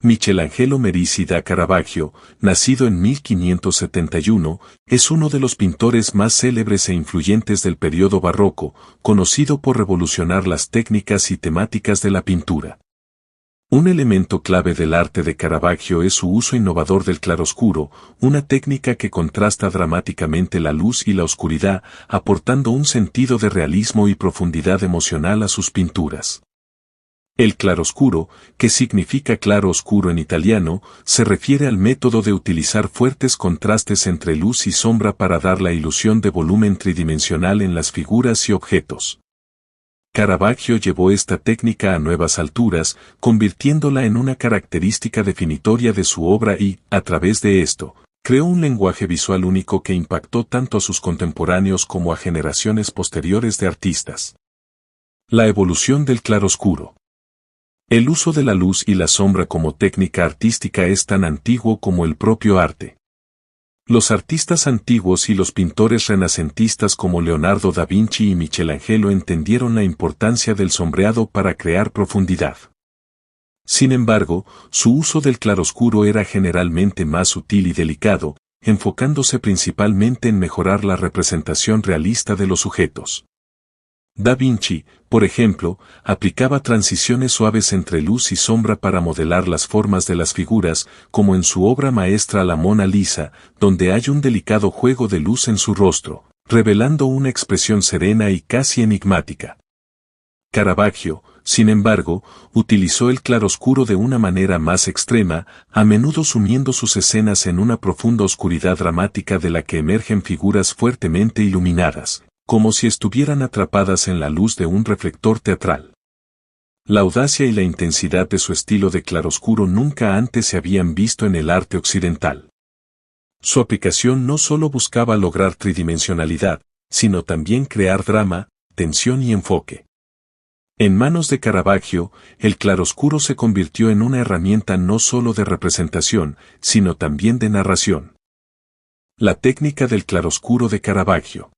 Michelangelo Merisi da Caravaggio, nacido en 1571, es uno de los pintores más célebres e influyentes del periodo barroco, conocido por revolucionar las técnicas y temáticas de la pintura. Un elemento clave del arte de Caravaggio es su uso innovador del claroscuro, una técnica que contrasta dramáticamente la luz y la oscuridad, aportando un sentido de realismo y profundidad emocional a sus pinturas. El claroscuro, que significa claro oscuro en italiano, se refiere al método de utilizar fuertes contrastes entre luz y sombra para dar la ilusión de volumen tridimensional en las figuras y objetos. Caravaggio llevó esta técnica a nuevas alturas, convirtiéndola en una característica definitoria de su obra y, a través de esto, creó un lenguaje visual único que impactó tanto a sus contemporáneos como a generaciones posteriores de artistas. La evolución del claroscuro. El uso de la luz y la sombra como técnica artística es tan antiguo como el propio arte. Los artistas antiguos y los pintores renacentistas como Leonardo da Vinci y Michelangelo entendieron la importancia del sombreado para crear profundidad. Sin embargo, su uso del claroscuro era generalmente más sutil y delicado, enfocándose principalmente en mejorar la representación realista de los sujetos. Da Vinci, por ejemplo, aplicaba transiciones suaves entre luz y sombra para modelar las formas de las figuras, como en su obra maestra La Mona Lisa, donde hay un delicado juego de luz en su rostro, revelando una expresión serena y casi enigmática. Caravaggio, sin embargo, utilizó el claroscuro de una manera más extrema, a menudo sumiendo sus escenas en una profunda oscuridad dramática de la que emergen figuras fuertemente iluminadas, como si estuvieran atrapadas en la luz de un reflector teatral. La audacia y la intensidad de su estilo de claroscuro nunca antes se habían visto en el arte occidental. Su aplicación no solo buscaba lograr tridimensionalidad, sino también crear drama, tensión y enfoque. En manos de Caravaggio, el claroscuro se convirtió en una herramienta no solo de representación, sino también de narración. La técnica del claroscuro de Caravaggio.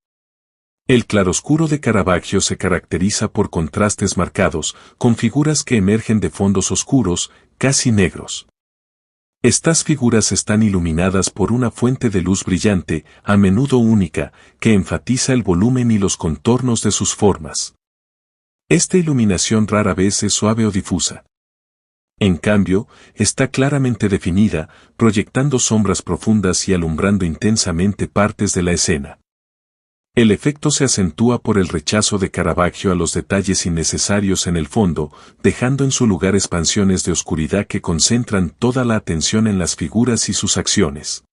El claroscuro de Caravaggio se caracteriza por contrastes marcados, con figuras que emergen de fondos oscuros, casi negros. Estas figuras están iluminadas por una fuente de luz brillante, a menudo única, que enfatiza el volumen y los contornos de sus formas. Esta iluminación rara vez es suave o difusa. En cambio, está claramente definida, proyectando sombras profundas y alumbrando intensamente partes de la escena. El efecto se acentúa por el rechazo de Caravaggio a los detalles innecesarios en el fondo, dejando en su lugar expansiones de oscuridad que concentran toda la atención en las figuras y sus acciones.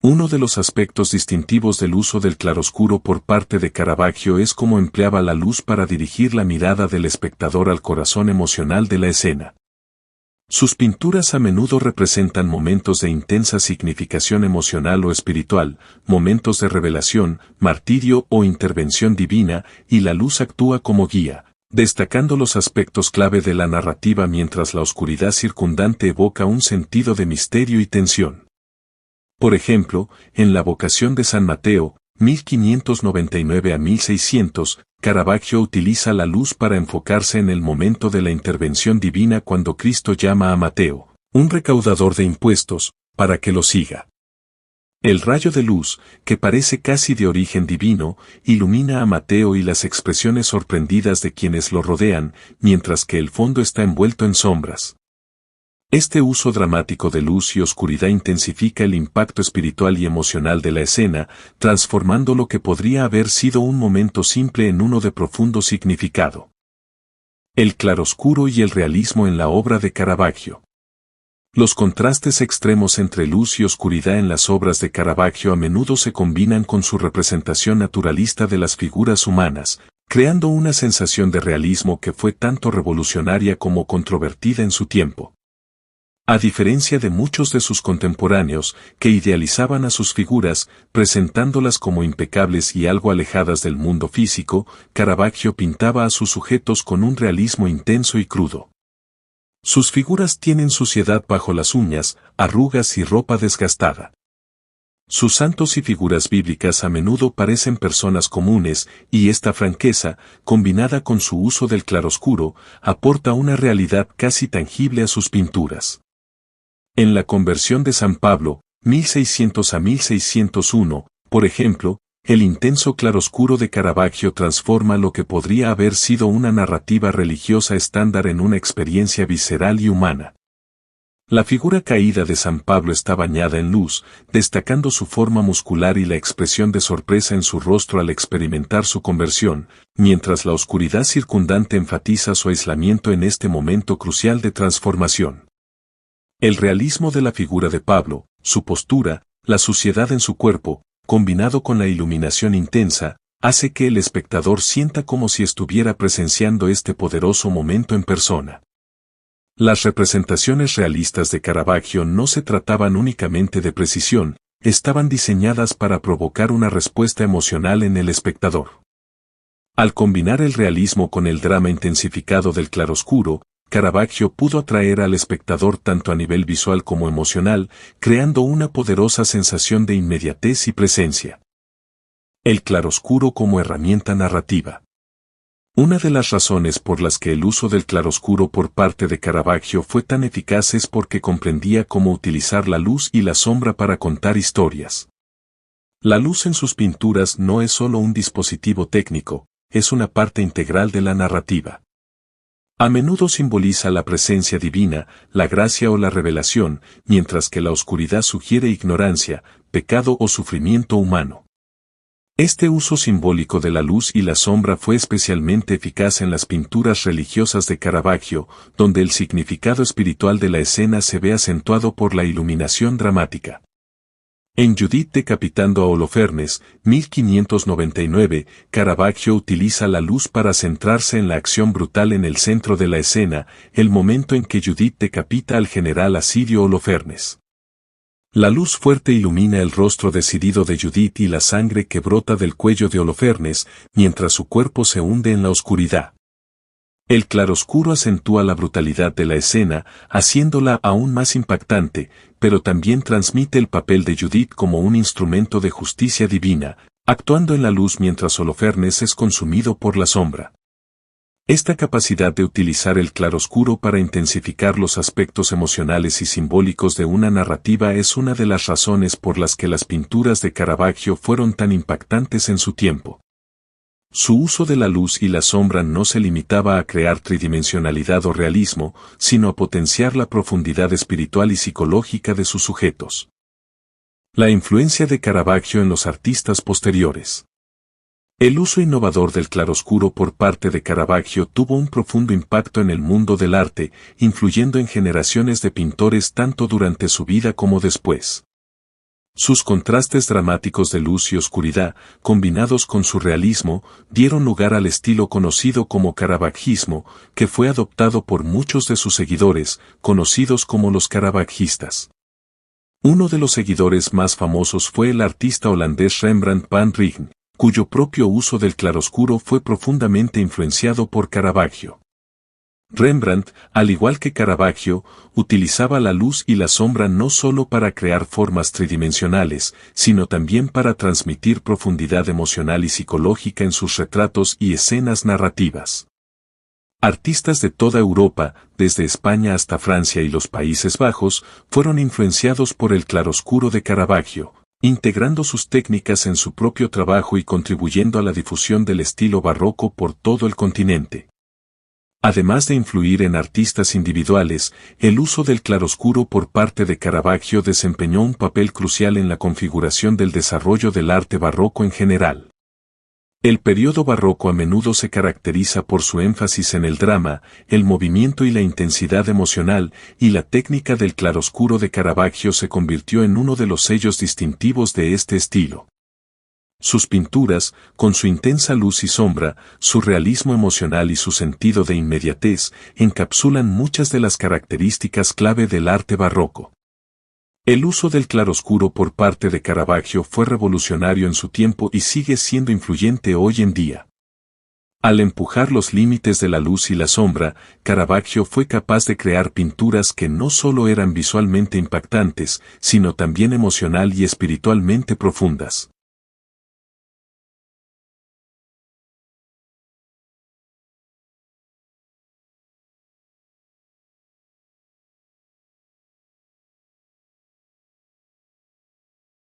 Uno de los aspectos distintivos del uso del claroscuro por parte de Caravaggio es cómo empleaba la luz para dirigir la mirada del espectador al corazón emocional de la escena. Sus pinturas a menudo representan momentos de intensa significación emocional o espiritual, momentos de revelación, martirio o intervención divina, y la luz actúa como guía, destacando los aspectos clave de la narrativa mientras la oscuridad circundante evoca un sentido de misterio y tensión. Por ejemplo, en La Vocación de San Mateo, 1599 a 1600, Caravaggio utiliza la luz para enfocarse en el momento de la intervención divina cuando Cristo llama a Mateo, un recaudador de impuestos, para que lo siga. El rayo de luz, que parece casi de origen divino, ilumina a Mateo y las expresiones sorprendidas de quienes lo rodean, mientras que el fondo está envuelto en sombras. Este uso dramático de luz y oscuridad intensifica el impacto espiritual y emocional de la escena, transformando lo que podría haber sido un momento simple en uno de profundo significado. El claroscuro y el realismo en la obra de Caravaggio. Los contrastes extremos entre luz y oscuridad en las obras de Caravaggio a menudo se combinan con su representación naturalista de las figuras humanas, creando una sensación de realismo que fue tanto revolucionaria como controvertida en su tiempo. A diferencia de muchos de sus contemporáneos, que idealizaban a sus figuras, presentándolas como impecables y algo alejadas del mundo físico, Caravaggio pintaba a sus sujetos con un realismo intenso y crudo. Sus figuras tienen suciedad bajo las uñas, arrugas y ropa desgastada. Sus santos y figuras bíblicas a menudo parecen personas comunes, y esta franqueza, combinada con su uso del claroscuro, aporta una realidad casi tangible a sus pinturas. En la conversión de San Pablo, 1600 a 1601, por ejemplo, el intenso claroscuro de Caravaggio transforma lo que podría haber sido una narrativa religiosa estándar en una experiencia visceral y humana. La figura caída de San Pablo está bañada en luz, destacando su forma muscular y la expresión de sorpresa en su rostro al experimentar su conversión, mientras la oscuridad circundante enfatiza su aislamiento en este momento crucial de transformación. El realismo de la figura de Pablo, su postura, la suciedad en su cuerpo, combinado con la iluminación intensa, hace que el espectador sienta como si estuviera presenciando este poderoso momento en persona. Las representaciones realistas de Caravaggio no se trataban únicamente de precisión, estaban diseñadas para provocar una respuesta emocional en el espectador. Al combinar el realismo con el drama intensificado del claroscuro, Caravaggio pudo atraer al espectador tanto a nivel visual como emocional, creando una poderosa sensación de inmediatez y presencia. El claroscuro como herramienta narrativa. Una de las razones por las que el uso del claroscuro por parte de Caravaggio fue tan eficaz es porque comprendía cómo utilizar la luz y la sombra para contar historias. La luz en sus pinturas no es solo un dispositivo técnico, es una parte integral de la narrativa. A menudo simboliza la presencia divina, la gracia o la revelación, mientras que la oscuridad sugiere ignorancia, pecado o sufrimiento humano. Este uso simbólico de la luz y la sombra fue especialmente eficaz en las pinturas religiosas de Caravaggio, donde el significado espiritual de la escena se ve acentuado por la iluminación dramática. En Judith decapitando a Holofernes, 1599, Caravaggio utiliza la luz para centrarse en la acción brutal en el centro de la escena, el momento en que Judith decapita al general asirio Holofernes. La luz fuerte ilumina el rostro decidido de Judith y la sangre que brota del cuello de Holofernes, mientras su cuerpo se hunde en la oscuridad. El claroscuro acentúa la brutalidad de la escena, haciéndola aún más impactante, pero también transmite el papel de Judith como un instrumento de justicia divina, actuando en la luz mientras Holofernes es consumido por la sombra. Esta capacidad de utilizar el claroscuro para intensificar los aspectos emocionales y simbólicos de una narrativa es una de las razones por las que las pinturas de Caravaggio fueron tan impactantes en su tiempo. Su uso de la luz y la sombra no se limitaba a crear tridimensionalidad o realismo, sino a potenciar la profundidad espiritual y psicológica de sus sujetos. La influencia de Caravaggio en los artistas posteriores. El uso innovador del claroscuro por parte de Caravaggio tuvo un profundo impacto en el mundo del arte, influyendo en generaciones de pintores tanto durante su vida como después. Sus contrastes dramáticos de luz y oscuridad, combinados con su realismo, dieron lugar al estilo conocido como caravaggismo, que fue adoptado por muchos de sus seguidores, conocidos como los caravaggistas. Uno de los seguidores más famosos fue el artista holandés Rembrandt van Rijn, cuyo propio uso del claroscuro fue profundamente influenciado por Caravaggio. Rembrandt, al igual que Caravaggio, utilizaba la luz y la sombra no solo para crear formas tridimensionales, sino también para transmitir profundidad emocional y psicológica en sus retratos y escenas narrativas. Artistas de toda Europa, desde España hasta Francia y los Países Bajos, fueron influenciados por el claroscuro de Caravaggio, integrando sus técnicas en su propio trabajo y contribuyendo a la difusión del estilo barroco por todo el continente. Además de influir en artistas individuales, el uso del claroscuro por parte de Caravaggio desempeñó un papel crucial en la configuración del desarrollo del arte barroco en general. El período barroco a menudo se caracteriza por su énfasis en el drama, el movimiento y la intensidad emocional, y la técnica del claroscuro de Caravaggio se convirtió en uno de los sellos distintivos de este estilo. Sus pinturas, con su intensa luz y sombra, su realismo emocional y su sentido de inmediatez, encapsulan muchas de las características clave del arte barroco. El uso del claroscuro por parte de Caravaggio fue revolucionario en su tiempo y sigue siendo influyente hoy en día. Al empujar los límites de la luz y la sombra, Caravaggio fue capaz de crear pinturas que no solo eran visualmente impactantes, sino también emocional y espiritualmente profundas.